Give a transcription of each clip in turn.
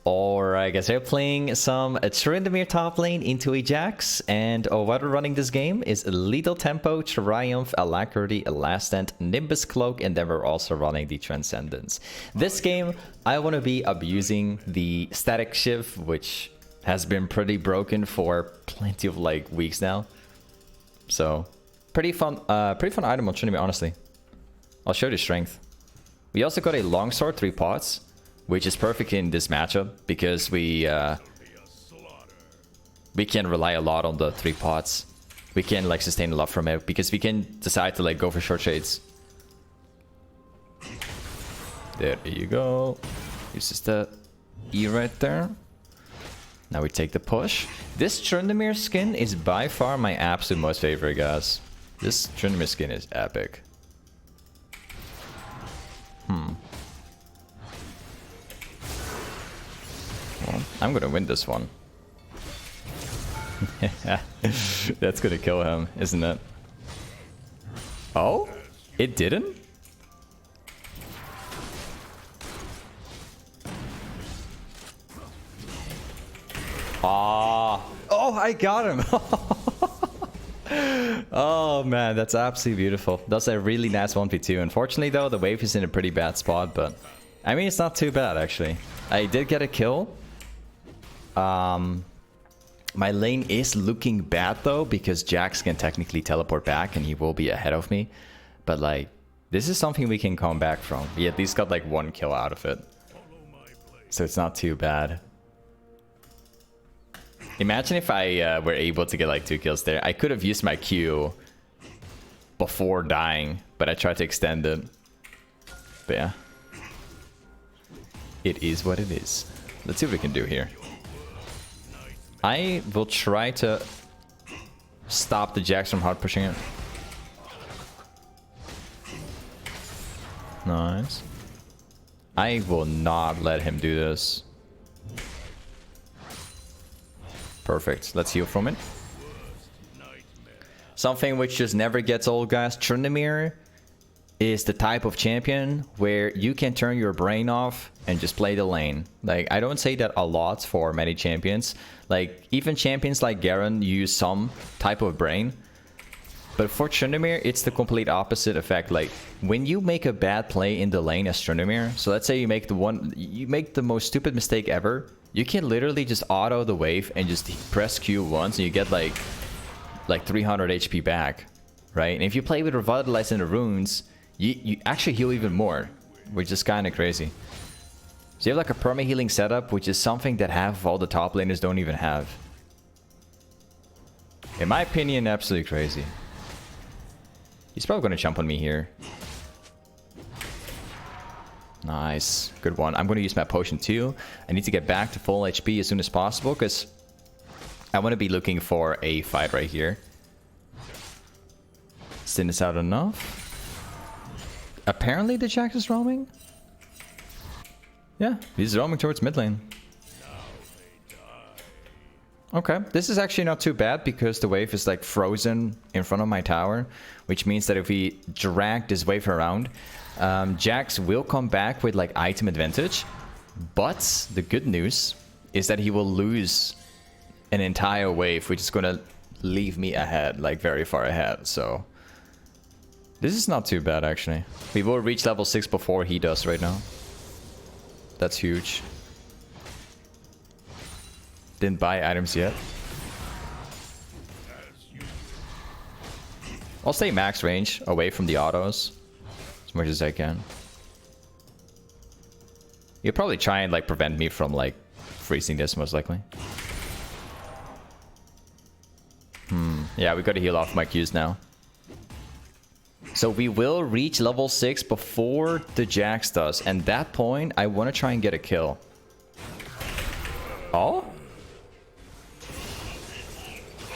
Alright guys, we're playing some Tryndamere top lane into a Jax, and what we're running this game is Lethal Tempo, Triumph, Alacrity, Last Stand, Nimbus Cloak, and then we're also running the Transcendence. This game, I want to be abusing the static shiv, which has been pretty broken for plenty of like weeks now. So, pretty fun item on Tryndamere, honestly. I'll show you the strength. We also got a longsword, 3 pots, which is perfect in this matchup because we can rely a lot on the 3 pots. We can like sustain a lot from it because we can decide to like go for short trades. There you go. Uses the E right there. Now we take the push. This Tryndamere skin is by far my absolute most favorite, guys. This Tryndamere skin is epic. Well, I'm gonna win this one. That's gonna kill him, isn't it? Oh? It didn't? Ah! Oh, I got him! Oh man, that's absolutely beautiful. That's a really nice 1v2. Unfortunately though, the wave is in a pretty bad spot, but I mean, it's not too bad actually. I did get a kill. My lane is looking bad though, because Jax can technically teleport back and he will be ahead of me. But like, this is something we can come back from. We at least got like 1 kill out of it. So it's not too bad. Imagine if I were able to get like 2 kills there. I could have used my Q before dying, but I tried to extend it. But yeah. It is what it is. Let's see what we can do here. I will try to stop the Jax from hard pushing it. Nice. I will not let him do this. Perfect. Let's heal from it. Something which just never gets old, guys. Tryndamere is the type of champion where you can turn your brain off and just play the lane. Like, I don't say that a lot for many champions. Like, even champions like Garen use some type of brain. But for Tryndamere, it's the complete opposite effect. Like, when you make a bad play in the lane as Tryndamere, so let's say you make the most stupid mistake ever, you can literally just auto the wave and just press Q once and you get like 300 HP back, right? And if you play with Revitalize and the runes, you actually heal even more, which is kind of crazy. So you have like a perma healing setup, which is something that half of all the top laners don't even have. In my opinion, absolutely crazy. He's probably going to jump on me here. Nice. Good one. I'm going to use my potion too. I need to get back to full HP as soon as possible because I want to be looking for a fight right here. Send this out enough. Apparently the Jax is roaming. Yeah, he's roaming towards mid lane. Okay, this is actually not too bad because the wave is like frozen in front of my tower, which means that if we drag this wave around, Jax will come back with like item advantage. But the good news is that he will lose an entire wave, which is gonna leave me ahead, like very far ahead. So this is not too bad actually. We will reach level 6 before he does right now. That's huge. Didn't buy items yet. I'll stay max range away from the autos as much as I can. You'll probably try and like prevent me from like freezing this most likely. Yeah, we gotta heal off my Qs now. So we will reach level 6 before the Jax does. And at that point, I want to try and get a kill. Oh?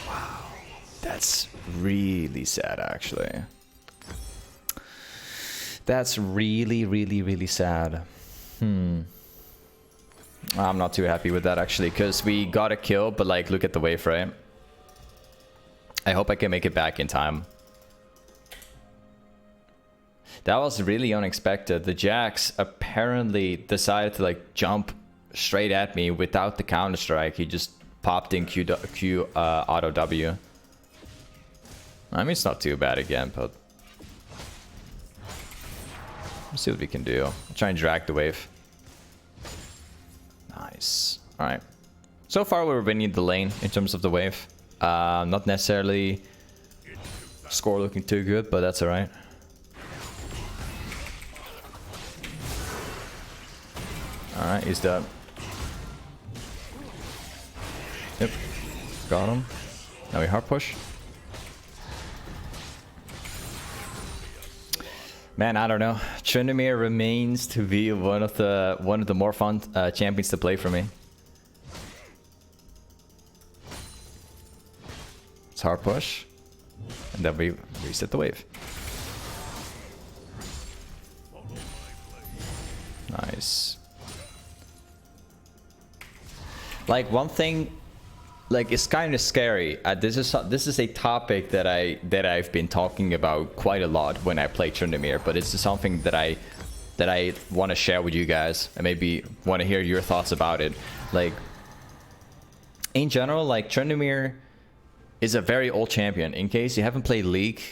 Wow. That's really sad, actually. That's really, really, really sad. I'm not too happy with that, actually, because we got a kill, but, like, look at the wave, right? I hope I can make it back in time. That was really unexpected. The Jax apparently decided to like jump straight at me without the counter strike. He just popped in Q auto W. I mean, it's not too bad again, but let's see what we can do. I'll try and drag the wave. Nice. All right. So far, we're winning the lane in terms of the wave. Not necessarily score looking too good, but that's all right. All right, he's dead. Yep, got him. Now we hard push. Man, I don't know. Tryndamere remains to be one of the more fun champions to play for me. It's hard push, and then we reset the wave. Nice. Like, one thing, like, it's kind of scary. This is a topic that I've been talking about quite a lot when I play Tryndamere, but it's something that I want to share with you guys and maybe want to hear your thoughts about it. Like, in general, like, Tryndamere is a very old champion. In case you haven't played League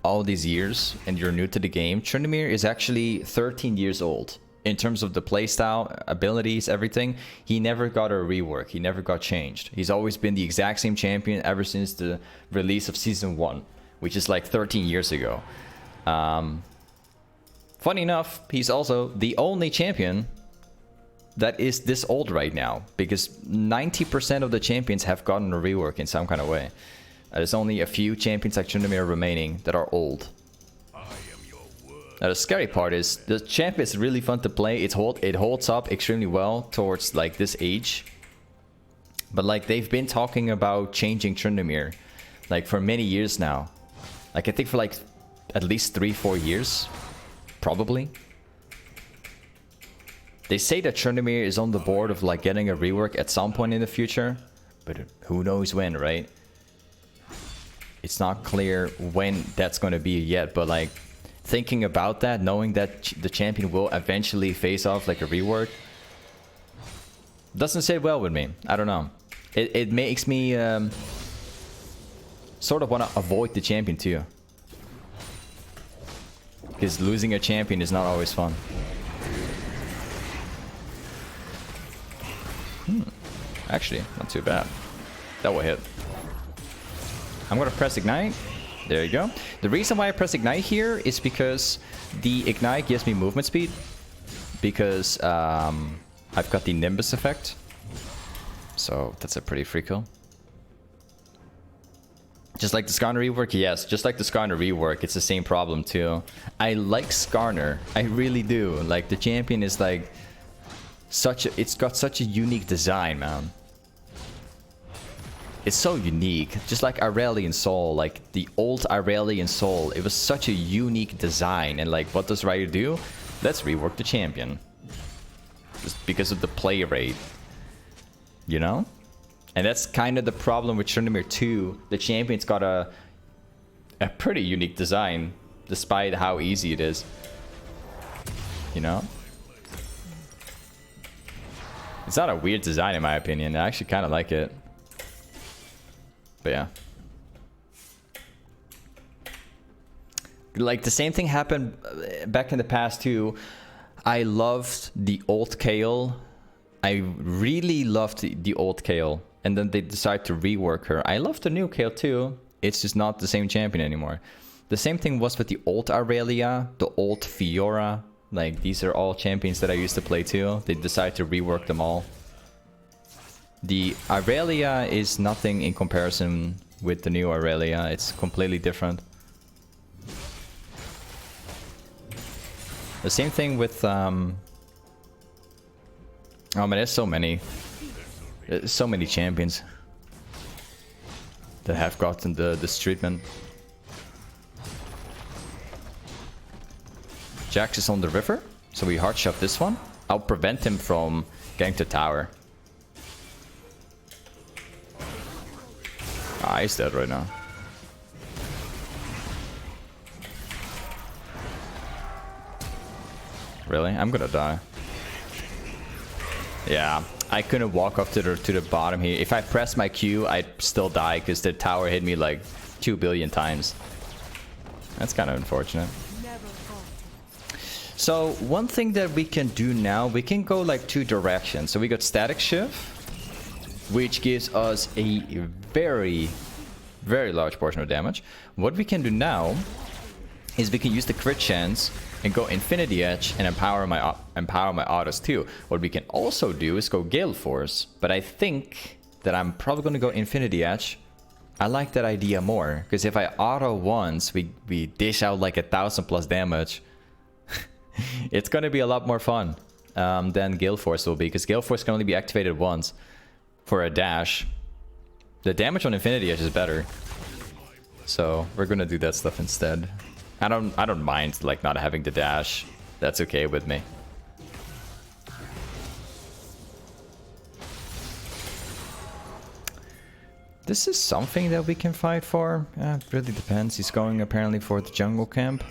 all these years and you're new to the game, Tryndamere is actually 13 years old. In terms of the playstyle, abilities, everything, he never got a rework. He never got changed. He's always been the exact same champion ever since the release of Season 1, which is like 13 years ago. Funny enough, he's also the only champion that is this old right now, because 90% of the champions have gotten a rework in some kind of way. There's only a few champions like Tryndamere remaining that are old. Now the scary part is the champ is really fun to play. It holds up extremely well towards like this age. But like they've been talking about changing Tryndamere like for many years now. Like I think for like at least 3-4 years, probably. They say that Tryndamere is on the board of like getting a rework at some point in the future, but who knows when, right? It's not clear when that's going to be yet, but like thinking about that, knowing that the champion will eventually face off like a rework, doesn't sit well with me. I don't know. It makes me sort of want to avoid the champion too, because losing a champion is not always fun. Actually, not too bad. That will hit. I'm gonna press ignite. There you go. The reason why I press ignite here is because the ignite gives me movement speed, because I've got the Nimbus effect. So that's a pretty free kill. Just like the Skarner rework? Yes, just like the Skarner rework, it's the same problem too. I like Skarner, I really do. Like the champion is like it's got such a unique design, man. It's so unique, just like Aurelian Soul, like the old Aurelian Soul. It was such a unique design, and like, what does Riot do? Let's rework the champion, just because of the play rate, you know? And that's kind of the problem with Tryndamere 2. The champion's got a pretty unique design, despite how easy it is, you know? It's not a weird design in my opinion. I actually kind of like it. But yeah. Like the same thing happened back in the past too. I loved the old Kayle. I really loved the old Kayle. And then they decided to rework her. I love the new Kayle too. It's just not the same champion anymore. The same thing was with the old Aurelia, the old Fiora. Like these are all champions that I used to play too. They decided to rework them all. The Aurelia is nothing in comparison with the new Aurelia. It's completely different. The same thing with oh man, there's so many champions that have gotten this treatment. Jax is on the river, so we hard shove this one. I'll prevent him from getting to tower. Ah, he's dead right now. Really? I'm gonna die. Yeah, I couldn't walk up to the bottom here. If I pressed my Q, I'd still die because the tower hit me like 2 billion times. That's kind of unfortunate. So one thing that we can do now, we can go like 2 directions. So we got static shiv, which gives us a very, very large portion of damage. What we can do now is we can use the crit chance and go Infinity Edge and empower my autos too. What we can also do is go Gale Force, but I think that I'm probably going to go Infinity Edge. I like that idea more, because if I auto once, we dish out like 1,000+ damage. It's going to be a lot more fun than Gale Force will be, because Gale Force can only be activated once for a dash. The damage on Infinity Edge is better, so we're going to do that stuff instead. I don't mind like not having the dash. That's okay with me. This is something that we can fight for. It really depends. He's going apparently for the jungle camp.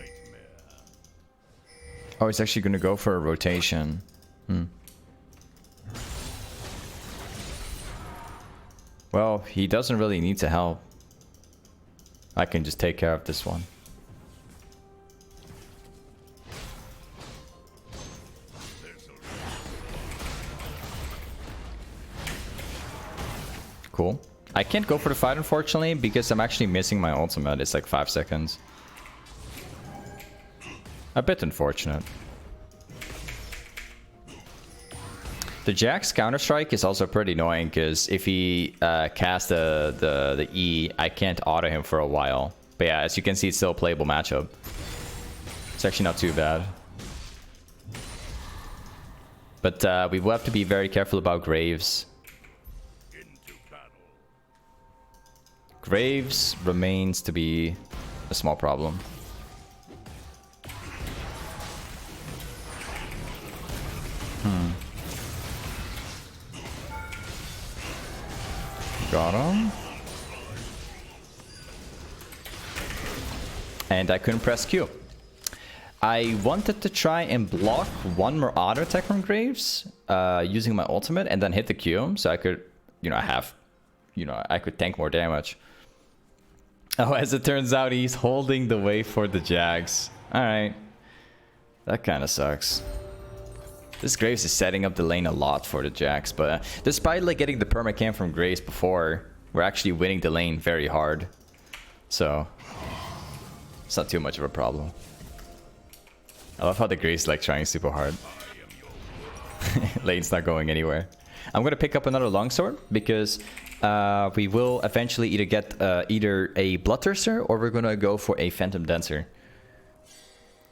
Oh, he's actually going to go for a rotation. Well, he doesn't really need to help. I can just take care of this one. Cool. I can't go for the fight, unfortunately, because I'm actually missing my ultimate. It's like 5 seconds. A bit unfortunate. The Jack's counter-strike is also pretty annoying, because if he casts the E, I can't auto him for a while. But yeah, as you can see, it's still a playable matchup. It's actually not too bad. But we will have to be very careful about Graves. Graves remains to be a small problem. Got him. And I couldn't press Q. I wanted to try and block one more auto attack from Graves using my ultimate and then hit the Q, so I could, I could tank more damage. Oh, as it turns out, he's holding the way for the Jags. Alright. That kind of sucks. This Graves is setting up the lane a lot for the Jags, but despite like getting the permacamp from Graves before, we're actually winning the lane very hard. So, it's not too much of a problem. I love how the Graves is like trying super hard. Lane's not going anywhere. I'm gonna pick up another longsword because we will eventually either get either a bloodthirster or we're gonna go for a phantom dancer.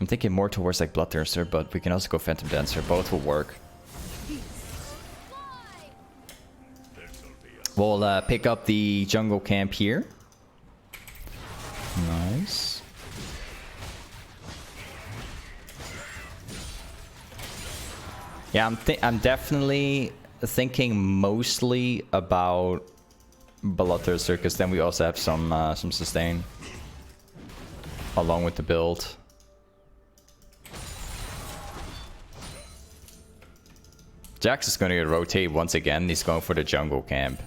I'm thinking more towards like bloodthirster, but we can also go phantom dancer. Both will work. We'll pick up the jungle camp here. Nice. Yeah, I'm definitely thinking mostly about bloodthirster, because then we also have some sustain along with the build. Jax is going to rotate once again. He's going for the jungle camp.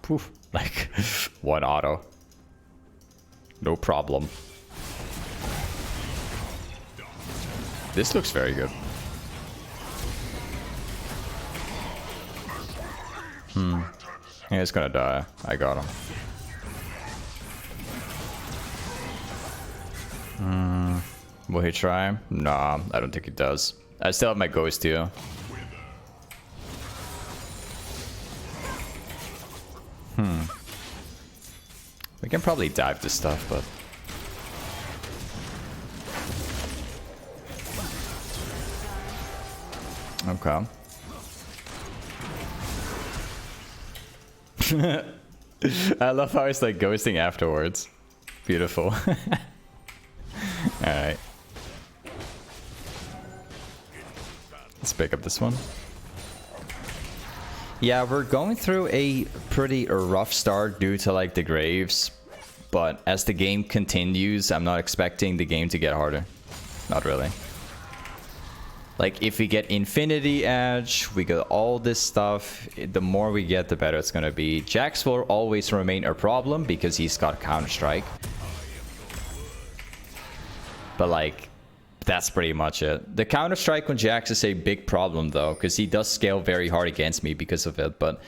Poof, like one auto, no problem. This looks very good. Yeah, he's gonna die. I got him. Will he try? Nah, I don't think he does. I still have my ghost too. We can probably dive this stuff, but... Okay. I love how it's like ghosting afterwards. Beautiful. Alright. Let's pick up this one. Yeah, we're going through a pretty rough start due to like the Graves. But as the game continues, I'm not expecting the game to get harder. Not really. Like, if we get Infinity Edge, we get all this stuff, the more we get, the better it's gonna be. Jax will always remain a problem because he's got Counter-Strike. But, like, that's pretty much it. The Counter-Strike on Jax is a big problem, though, because he does scale very hard against me because of it. But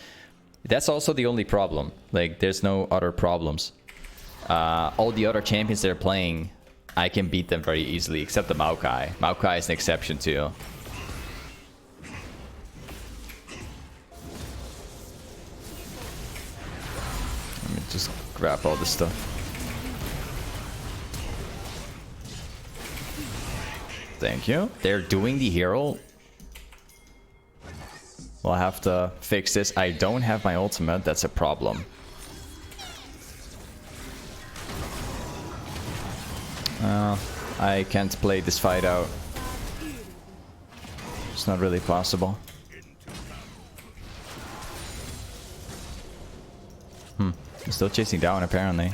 that's also the only problem. Like, there's no other problems. All the other champions they're playing, I can beat them very easily, except the Maokai. Maokai is an exception too. Let me just grab all this stuff. Thank you. They're doing the hero. We'll have to fix this. I don't have my ultimate. That's a problem. I can't play this fight out. It's not really possible. I'm still chasing down, apparently.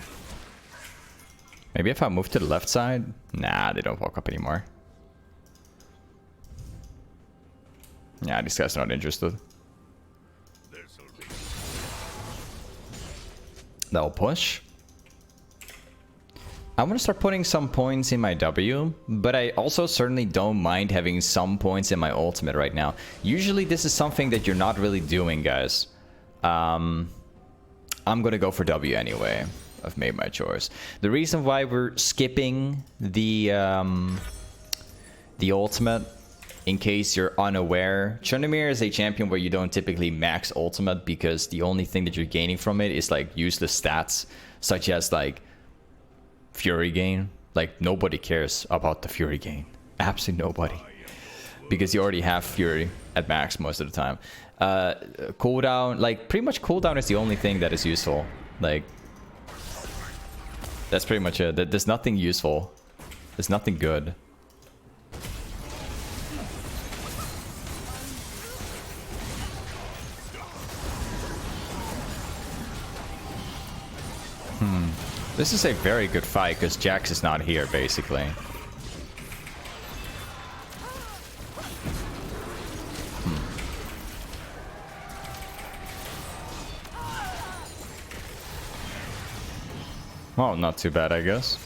Maybe if I move to the left side? Nah, they don't walk up anymore. Yeah, these guys are not interested. They'll push. I want to start putting some points in my W, but I also certainly don't mind having some points in my ultimate right now. Usually this is something that you're not really doing, guys. I'm gonna go for W anyway. I've made my choice. The reason why we're skipping the ultimate, in case you're unaware, Tryndamere is a champion where you don't typically max ultimate because the only thing that you're gaining from it is like useless stats, such as like Fury gain. Like, nobody cares about the Fury gain. Absolutely nobody. Because you already have Fury at max most of the time. Cooldown, like, pretty much cooldown is the only thing that is useful. Like, that's pretty much it. There's nothing useful. There's nothing good. This is a very good fight because Jax is not here, basically. Well, not too bad, I guess.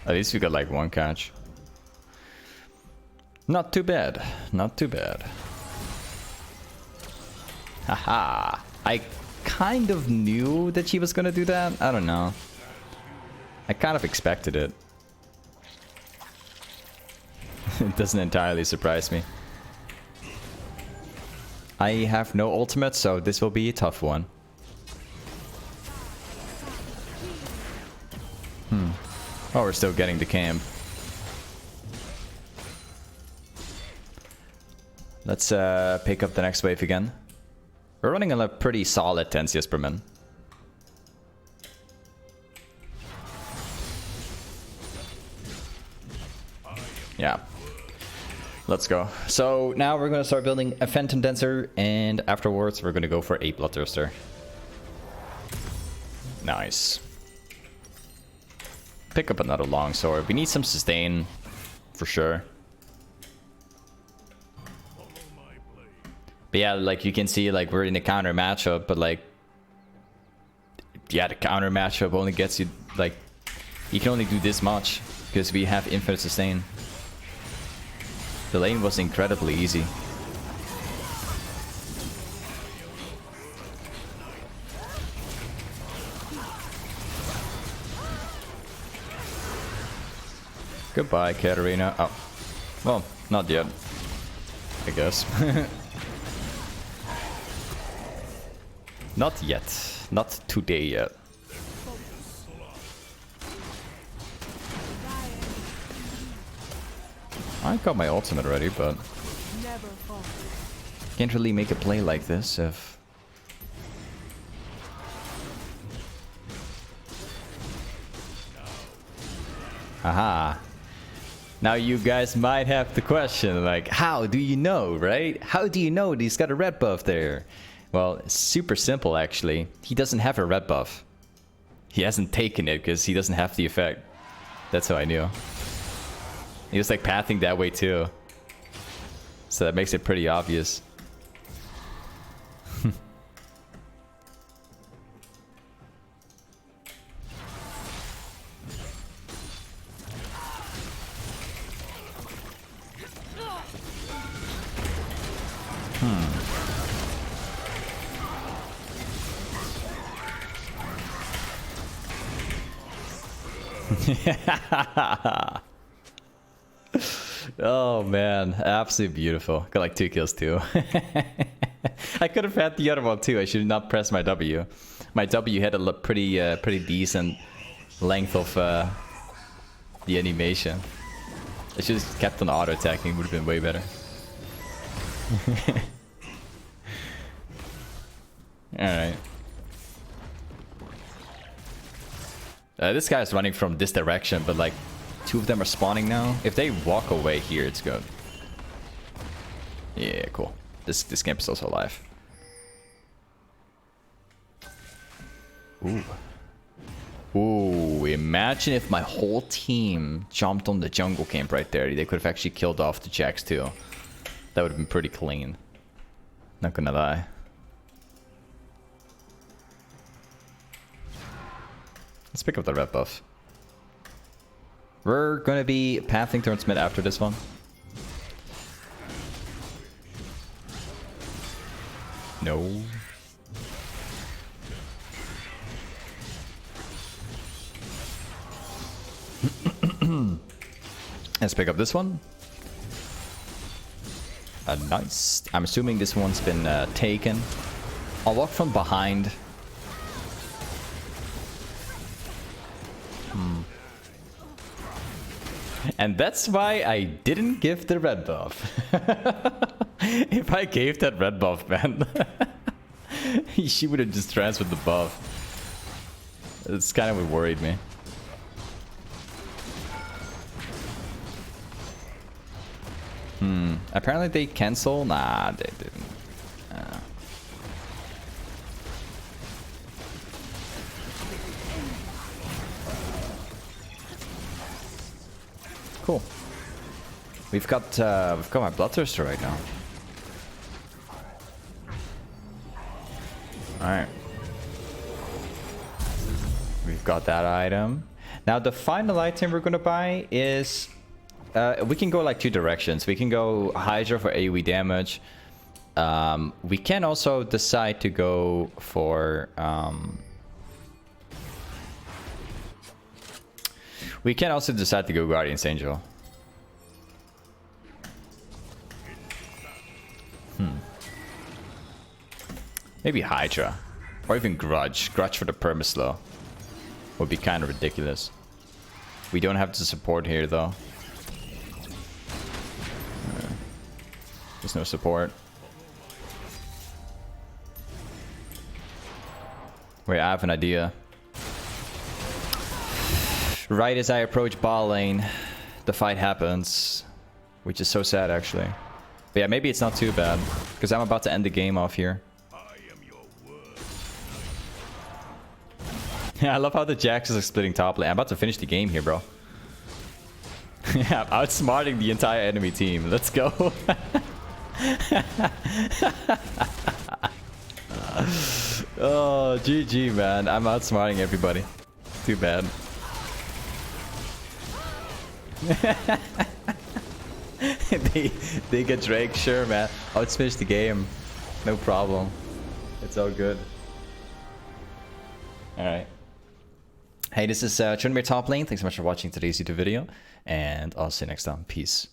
At least we got like one catch. Not too bad. Not too bad. Haha. I kind of knew that she was gonna do that. I don't know. I kind of expected it. It doesn't entirely surprise me. I have no ultimate, so this will be a tough one. Oh, we're still getting the camp. Let's pick up the next wave again. We're running a pretty solid 10 CS per min. Yeah. Let's go. So now we're going to start building a Phantom Dancer, and afterwards we're going to go for a bloodthirster. Nice. Pick up another longsword. We need some sustain for sure. But yeah, like you can see, like we're in a counter matchup, but like, yeah, the counter matchup only gets you, like, you can only do this much because we have infinite sustain. The lane was incredibly easy. Goodbye, Katarina. Oh, well, not yet, I guess. Not yet. Not today yet. I got my ultimate ready, but can't really make a play like this if... Aha. Now you guys might have the question, like, how do you know, right? How do you know he's got a red buff there? Well, it's super simple, actually. He doesn't have a red buff. He hasn't taken it because he doesn't have the effect. That's how I knew. He was like pathing that way too. so that makes it pretty obvious. Oh man, absolutely beautiful. Got like 2 kills too. I could have had the other one too. I should not press my W. My W had a pretty decent length of the animation. I should have kept on auto attacking. Would have been way better. All right. This guy's running from this direction, but like 2 of them are spawning now. If they walk away here, it's good. Yeah, cool. This camp is also alive. Ooh. Ooh, imagine if my whole team jumped on the jungle camp right there. They could have actually killed off the Jacks too. That would have been pretty clean. Not gonna lie. Let's pick up the red buff. We're gonna be pathing towards mid after this one. No. Let's pick up this one. Nice. I'm assuming this one's been taken. I'll walk from behind. And that's why I didn't give the red buff. If I gave that red buff, man, she would have just transferred the buff. It's kind of what worried me. Apparently they cancel. Nah, they didn't. Cool. We've got my bloodthirster right now. All right. We've got that item. Now the final item we're gonna buy is we can go like 2 directions. We can go Hydra for AoE damage. We can also decide to go for we can also decide to go Guardian's Angel. Maybe Hydra. Or even Grudge. Grudge for the permaslow. Would be kind of ridiculous. We don't have the support here though. There's no support. Wait, I have an idea. Right as I approach ball lane, the fight happens. Which is so sad, actually. But yeah, maybe it's not too bad. Because I'm about to end the game off here. Yeah, I love how the Jax is splitting top lane. I'm about to finish the game here, bro. Yeah, I'm outsmarting the entire enemy team. Let's go. Oh, GG, man. I'm outsmarting everybody. Too bad. they get Drake, sure, man. Let's finish the game. No problem. It's all good. Alright. Hey, this is Tryndamere Toplane. Thanks so much for watching today's YouTube video. And I'll see you next time. Peace.